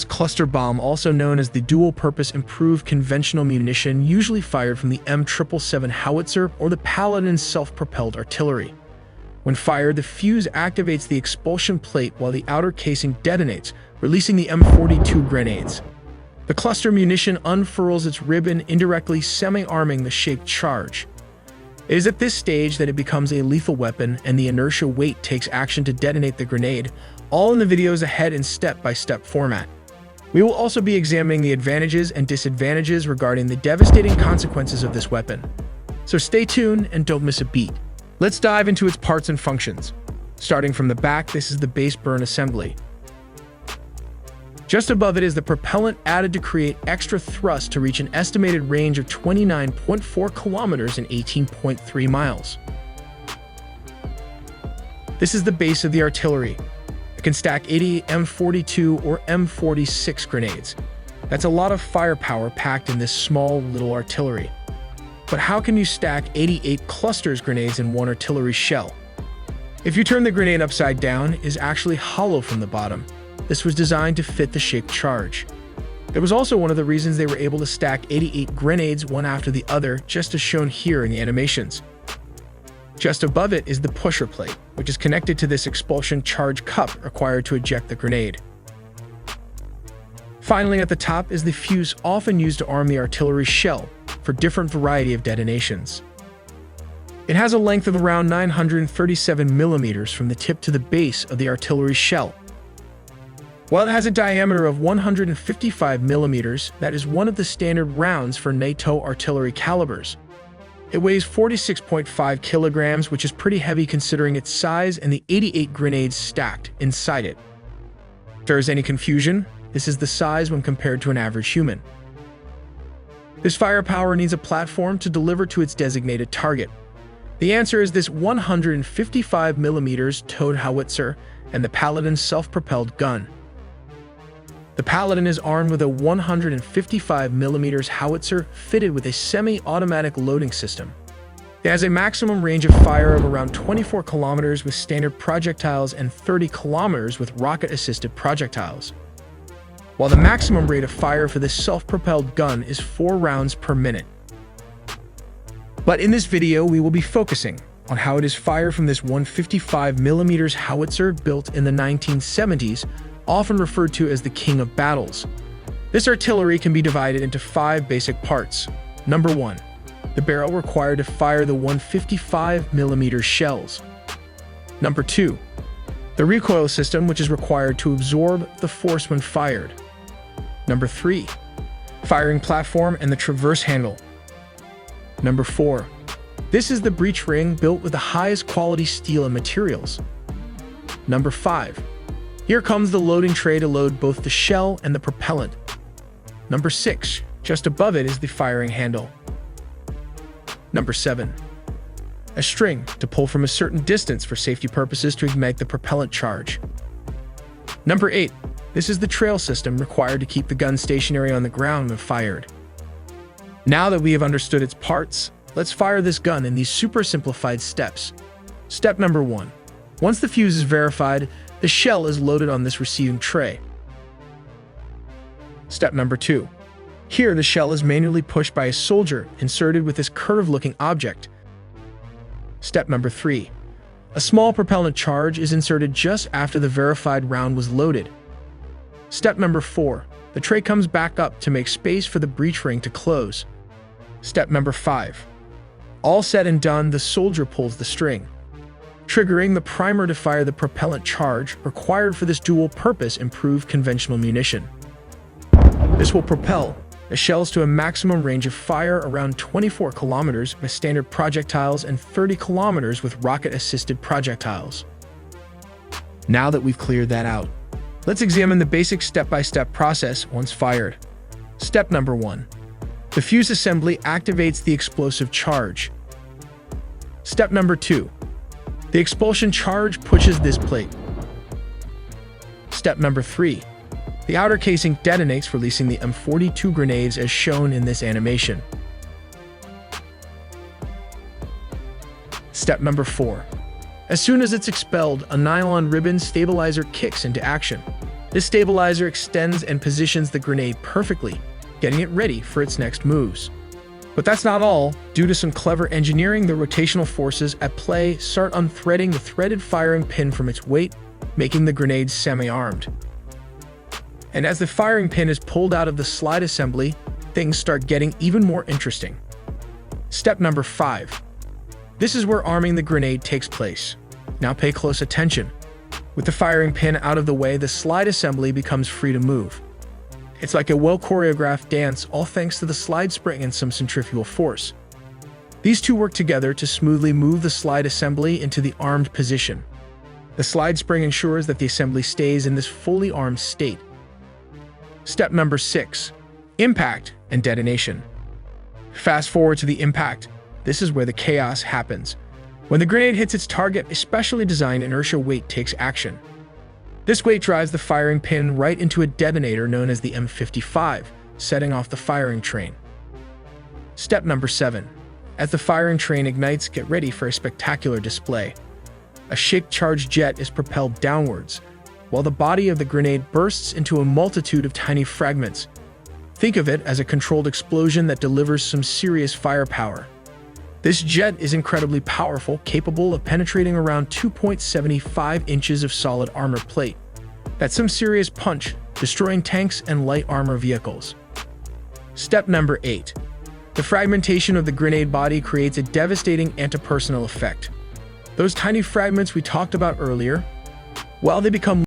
Cluster bomb, also known as the dual-purpose improved conventional munition, usually fired from the Em Tripple Howitzer or the Paladin Self propelled artillery. When fired, the fuse activates the expulsion plate while the outer casing detonates, releasing the M42 grenades. The cluster munition unfurls its ribbon, indirectly semi-arming the shaped charge. It is at this stage that it becomes a lethal weapon, and the inertia weight takes action to detonate the grenade, all in the videos ahead in step-by-step format. We will also be examining the advantages and disadvantages regarding the devastating consequences of this weapon. So stay tuned and don't miss a beat. Let's dive into its parts and functions. Starting from the back, this is the base burn assembly. Just above it is the propellant added to create extra thrust to reach an estimated range of 29.4 kilometers and 18.3 miles. This is the base of the artillery. It can stack 80 M42 or M46 grenades. That's a lot of firepower packed in this small little artillery. But how can you stack 88 clusters grenades in one artillery shell? If you turn the grenade upside down, it is actually hollow from the bottom. This was designed to fit the shaped charge. It was also one of the reasons they were able to stack 88 grenades one after the other, just as shown here in the animations. Just above it is the pusher plate, which is connected to this expulsion charge cup required to eject the grenade. Finally, at the top is the fuse often used to arm the artillery shell for different variety of detonations. It has a length of around 937 millimeters from the tip to the base of the artillery shell. While it has a diameter of 155 millimeters, that is one of the standard rounds for NATO artillery calibers. It weighs 46.5 kilograms, which is pretty heavy considering its size and the 88 grenades stacked inside it. If there is any confusion, this is the size when compared to an average human. This firepower needs a platform to deliver to its designated target. The answer is this 155 millimeters towed Howitzer and the Paladin self-propelled gun. The Paladin is armed with a 155 millimeters howitzer fitted with a semi-automatic loading system. It has a maximum range of fire of around 24 kilometers with standard projectiles and 30 kilometers with rocket-assisted projectiles, while the maximum rate of fire for this self-propelled gun is 4 rounds per minute. But in this video, we will be focusing on how it is fired from this 155 millimeters howitzer built in the 1970s, often referred to as the King of Battles. This artillery can be divided into 5 basic parts. Number 1. The barrel required to fire the 155mm shells. Number 2. The recoil system, which is required to absorb the force when fired. Number 3. Firing platform and the traverse handle. Number 4. This is the breech ring built with the highest quality steel and materials. Number 5. Here comes the loading tray to load both the shell and the propellant. Number 6. Just above it is the firing handle. Number 7. A string to pull from a certain distance for safety purposes to ignite the propellant charge. Number 8. This is the trail system required to keep the gun stationary on the ground when fired. Now that we have understood its parts, let's fire this gun in these super simplified steps. Step number 1. Once the fuse is verified, the shell is loaded on this receiving tray. Step number 2. Here, the shell is manually pushed by a soldier inserted with this curved-looking object. Step number 3. A small propellant charge is inserted just after the verified round was loaded. Step number 4. The tray comes back up to make space for the breech ring to close. Step number 5. All said and done, the soldier pulls the string, triggering the primer to fire the propellant charge required for this dual-purpose improved conventional munition. This will propel the shells to a maximum range of fire around 24 kilometers with standard projectiles and 30 kilometers with rocket-assisted projectiles. Now that we've cleared that out, let's examine the basic step-by-step process once fired. Step number 1. The fuse assembly activates the explosive charge. Step number 2. The expulsion charge pushes this plate. Step number 3. The outer casing detonates, releasing the M42 grenades as shown in this animation. Step number 4. As soon as it's expelled, a nylon ribbon stabilizer kicks into action. This stabilizer extends and positions the grenade perfectly, getting it ready for its next moves. But that's not all. Due to some clever engineering, the rotational forces at play start unthreading the threaded firing pin from its weight, making the grenade semi-armed. And as the firing pin is pulled out of the slide assembly, things start getting even more interesting. Step number 5. This is where arming the grenade takes place. Now pay close attention. With the firing pin out of the way, the slide assembly becomes free to move. It's like a well-choreographed dance, all thanks to the slide spring and some centrifugal force. These two work together to smoothly move the slide assembly into the armed position. The slide spring ensures that the assembly stays in this fully armed state. Step number 6. Impact and detonation. Fast forward to the impact. This is where the chaos happens. When the grenade hits its target, a specially designed inertia weight takes action. This weight drives the firing pin right into a detonator known as the M55, setting off the firing train. Step number 7. As the firing train ignites, get ready for a spectacular display. A shaped-charged jet is propelled downwards, while the body of the grenade bursts into a multitude of tiny fragments. Think of it as a controlled explosion that delivers some serious firepower. This jet is incredibly powerful, capable of penetrating around 2.75 inches of solid armor plate. That's some serious punch, destroying tanks and light armor vehicles. Step number 8. The fragmentation of the grenade body creates a devastating anti-personnel effect. Those tiny fragments we talked about earlier, while they become